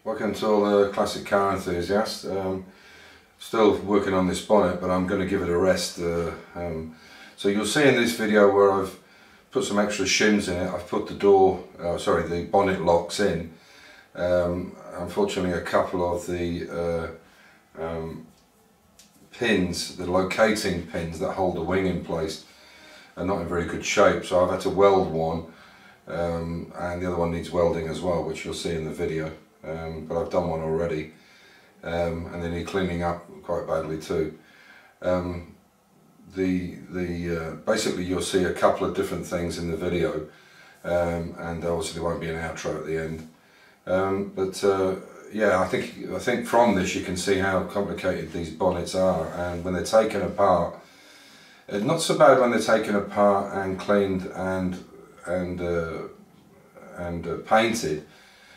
Welcome to all the classic car enthusiasts. Still working on this bonnet, but I'm going to give it a rest. So you'll see in this video where I've put some extra shims in it. I've put the the bonnet locks in. Unfortunately, a couple of the pins, the locating pins that hold the wing in place, are not in very good shape. So I've had to weld one, and the other one needs welding as well, which you'll see in the video. But I've done one already, and they need cleaning up quite badly too. Basically you'll see a couple of different things in the video, and obviously there won't be an outro at the end. Yeah, I think from this you can see how complicated these bonnets are, and when they're taken apart, not so bad when they're taken apart and cleaned and painted.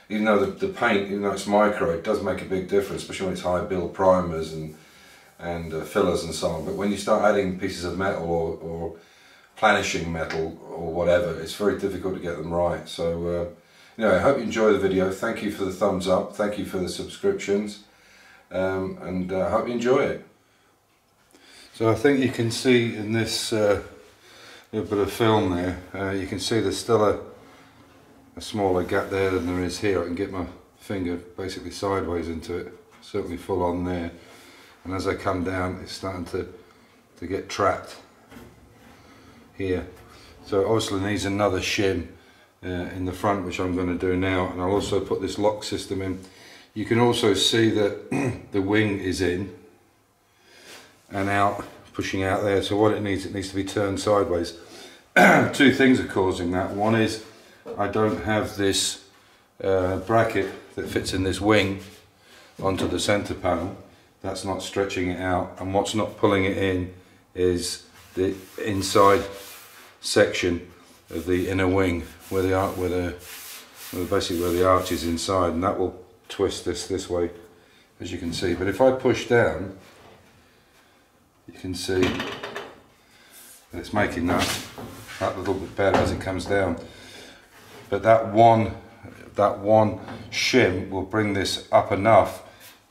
Even though the paint, even though it's micro, it does make a big difference, especially when it's high build primers and fillers and so on. But when you start adding pieces of metal or planishing metal or whatever, it's very difficult to get them right. So anyway, I hope you enjoy the video. Thank you for the thumbs up, thank you for the subscriptions, and I hope you enjoy it. So I think you can see in this little bit of film there, you can see there's still a smaller gap there than there is here. I can get my finger basically sideways into it, certainly full on there, and as I come down it's starting to get trapped here. So obviously needs another shim in the front, which I'm going to do now, and I'll also put this lock system in. You can also see that the wing is in and out, pushing out there, so what it needs to be turned sideways. Two things are causing that. One is I don't have this bracket that fits in this wing onto the center panel. That's not stretching it out, and what's not pulling it in is the inside section of the inner wing where basically where the arch is inside, and that will twist this way, as you can see. But if I push down, you can see that it's making that little bit better as it comes down. But that one shim will bring this up enough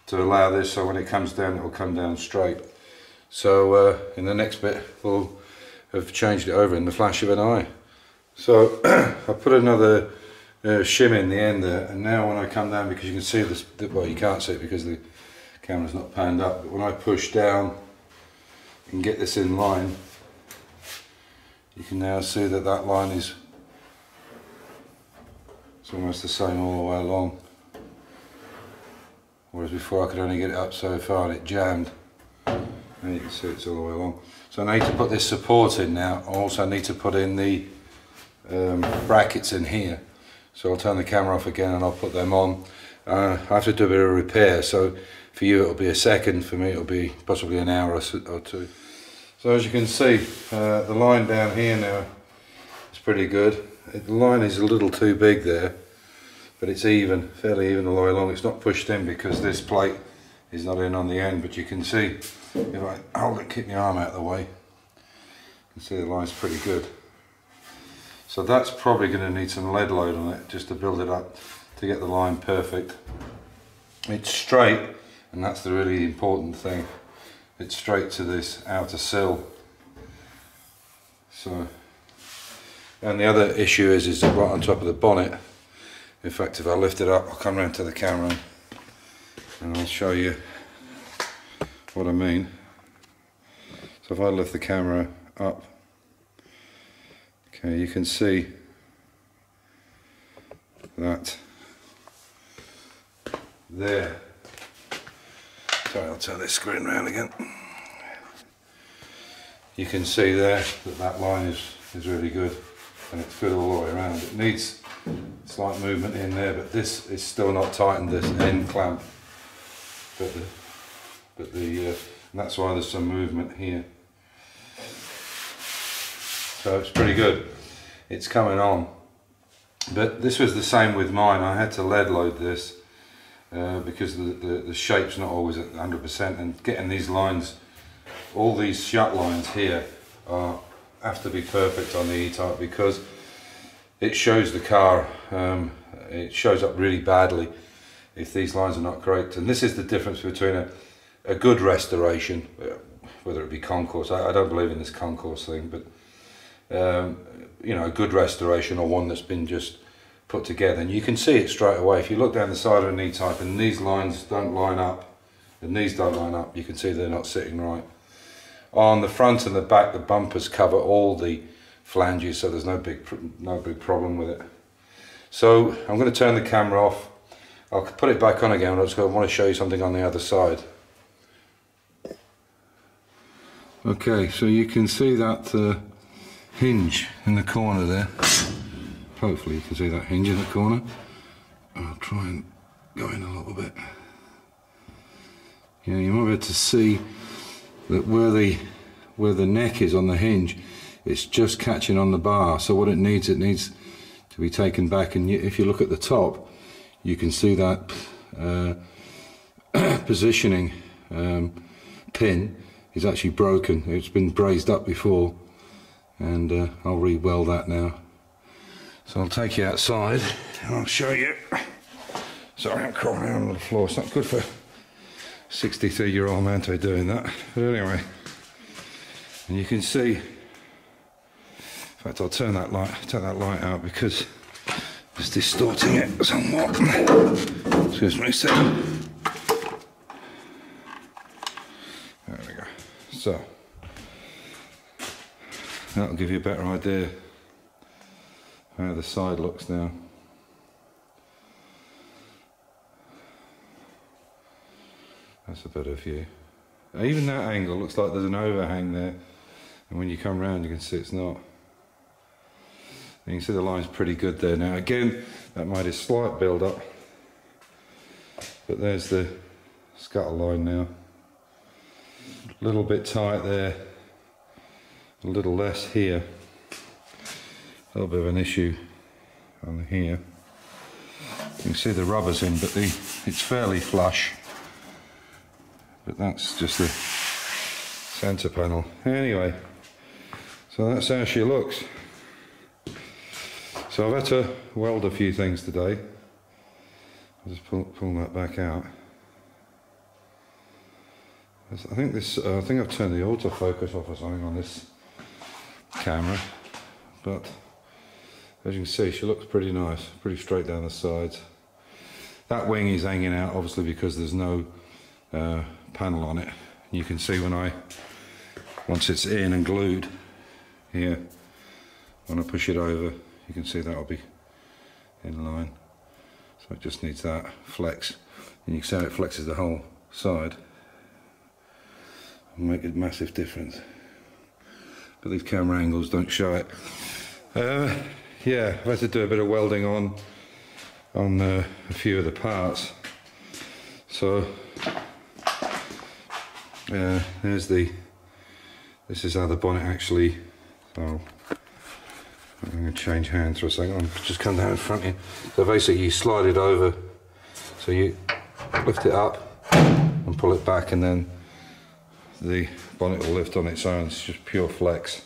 to allow this, so when it comes down, it will come down straight. So in the next bit we'll have changed it over in the flash of an eye. So I put another shim in the end there, and now when I come down, because you can see this, well, you can't see it because the camera's not panned up, but when I push down and get this in line, you can now see that that line is it's almost the same all the way along, whereas before I could only get it up so far and it jammed, and you can see it's all the way along. So I need to put this support in now. I also need to put in the brackets in here, so I'll turn the camera off again and I'll put them on. I have to do a bit of repair, so for you it'll be a second, for me it'll be possibly an hour or two. So as you can see, the line down here now is pretty good. The line is a little too big there, but it's even, fairly even all the way along. It's not pushed in because this plate is not in on the end, but you can see, if I hold it, keep my arm out of the way, you can see the line's pretty good. So that's probably going to need some lead load on it just to build it up to get the line perfect. It's straight, and that's the really important thing. It's straight to this outer sill. So, and the other issue is right on top of the bonnet. In fact, if I lift it up, I'll come around to the camera and I'll show you what I mean. So if I lift the camera up, okay, you can see that there. Sorry, I'll turn this screen around again. You can see there that that line is really good, and it's good all the way around. It needs slight movement in there, but this is still not tightened, this end clamp. And that's why there's some movement here. So it's pretty good. It's coming on. But this was the same with mine. I had to lead load this because the shape's not always at 100%, and getting these lines, all these shut lines here have to be perfect on the E-Type, because it shows the car, it shows up really badly if these lines are not correct. And this is the difference between a good restoration, whether it be concourse. I don't believe in this concourse thing, but you know, a good restoration or one that's been just put together, and you can see it straight away. If you look down the side of an E Type and these lines don't line up and these don't line up, you can see they're not sitting right. On the front and the back, the bumpers cover all the flanges, so there's no big problem with it. So I'm going to turn the camera off. I'll put it back on again. I want to show you something on the other side. Okay, so you can see that hinge in the corner there. Hopefully you can see that hinge in the corner. I'll try and go in a little bit. Yeah, you might be able to see that where the neck is on the hinge, it's just catching on the bar. So what it needs to be taken back. And if you look at the top, you can see that positioning pin is actually broken. It's been brazed up before, and I'll re-weld that now. So I'll take you outside and I'll show you. Sorry, I'm crawling around on the floor. It's not good for a 63-year-old man to be doing that. But anyway, and you can see, in fact I'll turn that light out because it's distorting it somewhat. Excuse me a second. There we go. So, that'll give you a better idea how the side looks now. That's a better view. Even that angle looks like there's an overhang there, and when you come around you can see it's not. And you can see the line's pretty good there now. Again, that made a slight build up, but there's the scuttle line now. A little bit tight there, a little less here. A little bit of an issue on here. You can see the rubber's in, but it's fairly flush. But that's just the centre panel. Anyway, so that's how she looks. So I've had to weld a few things today. I'll just pull that back out. I think I've turned the autofocus off or something on this camera, but as you can see, she looks pretty nice, pretty straight down the sides. That wing is hanging out, obviously, because there's no panel on it. You can see once it's in and glued here, when I push it over, you can see that'll be in line. So it just needs that flex, and you can see how it flexes the whole side and make a massive difference. But these camera angles don't show it. Yeah, I've had to do a bit of welding on a few of the parts. So this is how the bonnet actually, so I'm going to change hands for a second. I'll just come down in front of you. So basically you slide it over, so you lift it up and pull it back, and then the bonnet will lift on its own. It's just pure flex.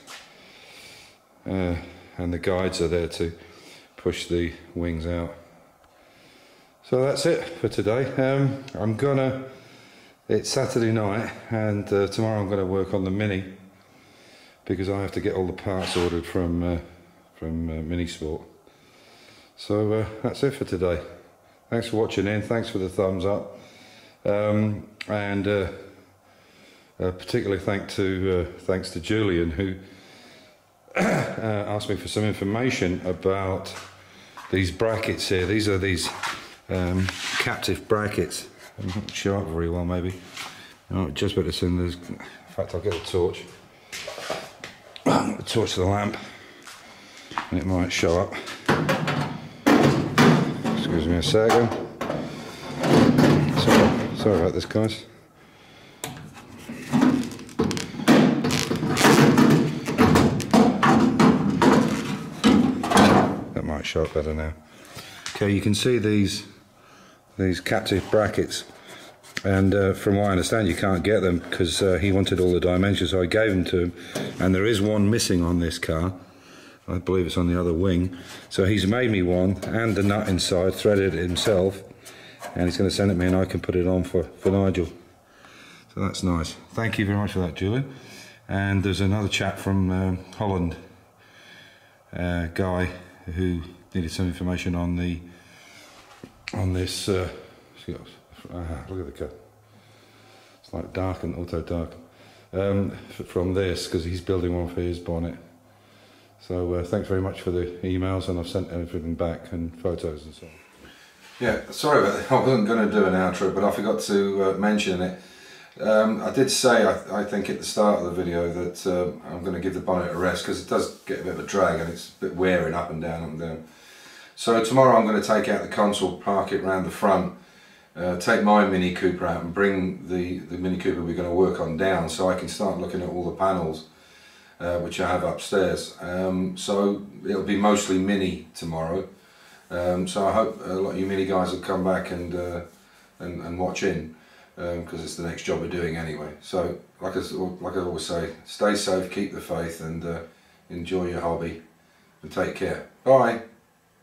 And the guides are there to push the wings out. So that's it for today. It's Saturday night, and tomorrow I'm going to work on the Mini, because I have to get all the parts ordered from Mini Sport. So that's it for today. Thanks for watching in, thanks for the thumbs up, and particularly thanks to Julian, who asked me for some information about these brackets here. These are these captive brackets. I'm not show up very well, maybe. Oh, just better soon. In fact, I'll get a torch. The torch to the lamp, and it might show up. Excuse me a second. Sorry about this, guys. That might show up better now. Okay, you can see these captive brackets, and from what I understand you can't get them because he wanted all the dimensions, so I gave them to him, and there is one missing on this car. I believe it's on the other wing, so he's made me one, and the nut inside, threaded it himself, and he's going to send it me and I can put it on for Nigel. So that's nice. Thank you very much for that, Julian. And there's another chap from Holland, Guy, who needed some information on this. Look at the cut. It's like darken, auto darken. From this, because he's building one for his bonnet. So thanks very much for the emails, and I've sent everything back and photos and so on. Yeah, sorry about that. I wasn't going to do an outro, but I forgot to mention it. I did say, I think at the start of the video, that I'm going to give the bonnet a rest because it does get a bit of a drag and it's a bit wearing up and down, up and down. So tomorrow I'm going to take out the console, park it round the front, take my Mini Cooper out and bring the Mini Cooper we're going to work on down so I can start looking at all the panels which I have upstairs. So it'll be mostly Mini tomorrow. So I hope a lot of you Mini guys will come back and watch in. Because it's the next job we're doing anyway. So, like I always say, stay safe, keep the faith, and enjoy your hobby, and take care. Bye.